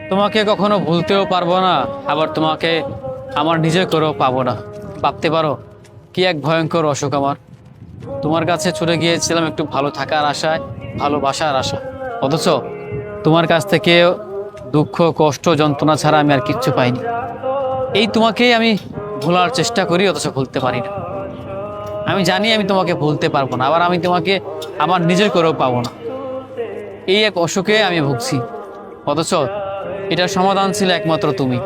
তোমাকে কখনো ভুলতেও পারবো না, আবার তোমাকে আমার নিজে করেও পাবো না। ভাবতে পারো কি এক ভয়ঙ্কর অসুখ আমার। তোমার কাছে ছুটে গিয়েছিলাম একটু ভালো থাকার আশায়, ভালোবাসার আশা, অথচ তোমার কাছ থেকে দুঃখ কষ্ট যন্ত্রণা ছাড়া আমি আর কিচ্ছু পাইনি। এই তোমাকেই আমি ভোলার চেষ্টা করি, অথচ ভুলতে পারি না। আমি জানি আমি তোমাকে ভুলতে পারবো না, আবার আমি তোমাকে আমার নিজের করেও পাবো না। এই এক অসুখে আমি ভুগছি, অথচ এটার সমাধান ছিল একমাত্র তুমি।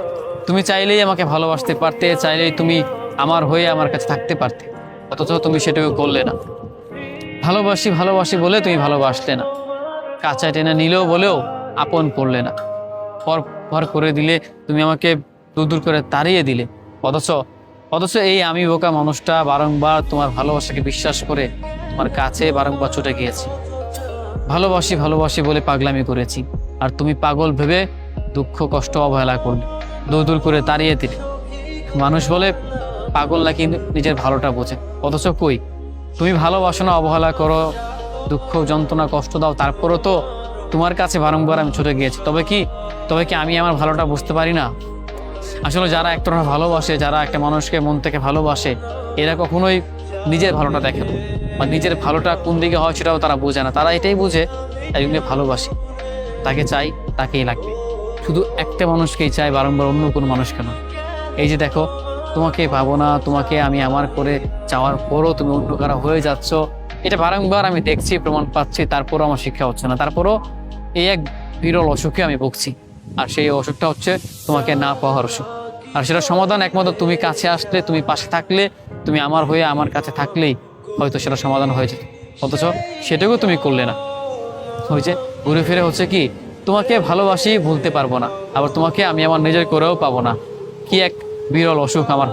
তুমি চাইলেই আমাকে ভালোবাসতে পারতে, চাইলেই তুমি আমার হয়ে আমার কাছে থাকতে পারতে, অথচ তুমি সেটাও করলে না। ভালোবাসি ভালোবাসি বলে তুমি ভালোবাসলে না, কাঁচায় টেনে নিলেও বলেও আপন করলে না। পর পর করে দিলে, তুমি আমাকে দূর দূর করে তাড়িয়ে দিলে। অথচ অথচ এই আমি বোকা মানুষটা বারংবার তোমার ভালোবাসাকে বিশ্বাস করে তোমার কাছে বারংবার ছুটে গিয়েছি। ভালোবাসি ভালোবাসি বলে পাগলামি করেছি, আর তুমি পাগল ভেবে দুঃখ কষ্ট অবহেলা করলে, দূর দূর করে তাড়িয়ে দিলে। মানুষ বলে পাগল নাকি নিজের ভালোটা বোঝে, অথচ কই, তুমি ভালোবাসো না, অবহেলা করো, দুঃখ যন্ত্রণা কষ্ট দাও, তারপরও তো তোমার কাছে বারংবার আমি ছুটে গিয়েছি। তবে কি আমি আমার ভালোটা বুঝতে পারি না? আসলে যারা একতরফা ভালোবাসে, যারা একটা মানুষকে মন থেকে ভালোবাসে, এরা কখনোই নিজের ভালোটা দেখে না, বা নিজের ভালোটা কোন দিকে হয় সেটাও তারা বোঝে না। তারা এটাই বোঝে একজনকে ভালোবাসে, তাকে চাই, তাকেই লাগবে। শুধু একটা মানুষকেই চাই, বারংবার অন্য কোনো মানুষকে নয়। এই যে দেখো, তোমাকে পাবো না, তোমাকে আমি আমার করে চাওয়ার পরও তুমি অন্য কারো হয়ে যাচ্ছ, এটা বারংবার আমি দেখছি, প্রমাণ পাচ্ছি, তারপরও আমার শিক্ষা হচ্ছে না। তারপরও এই এক বিরল অসুখে আমি ভুগছি, আর সেই অসুখটা হচ্ছে তোমাকে না পাওয়ার অসুখ। আর সেটা সমাধান একমাত্র তুমি কাছে আসলে, তুমি পাশে থাকলে, তুমি আমার হয়ে আমার কাছে থাকলেই হয়তো সেটা সমাধান হয়ে যেত। অথচ সেটাকেও তুমি করলে না। ওই যে ঘুরে ফিরে হচ্ছে কি, তোমাকে ভালোবাসি ভুলতে পারবো না, আবার তোমাকে আমি আমার নিজের করেও পাবো না। কি এক বিরল অসুখ আমার।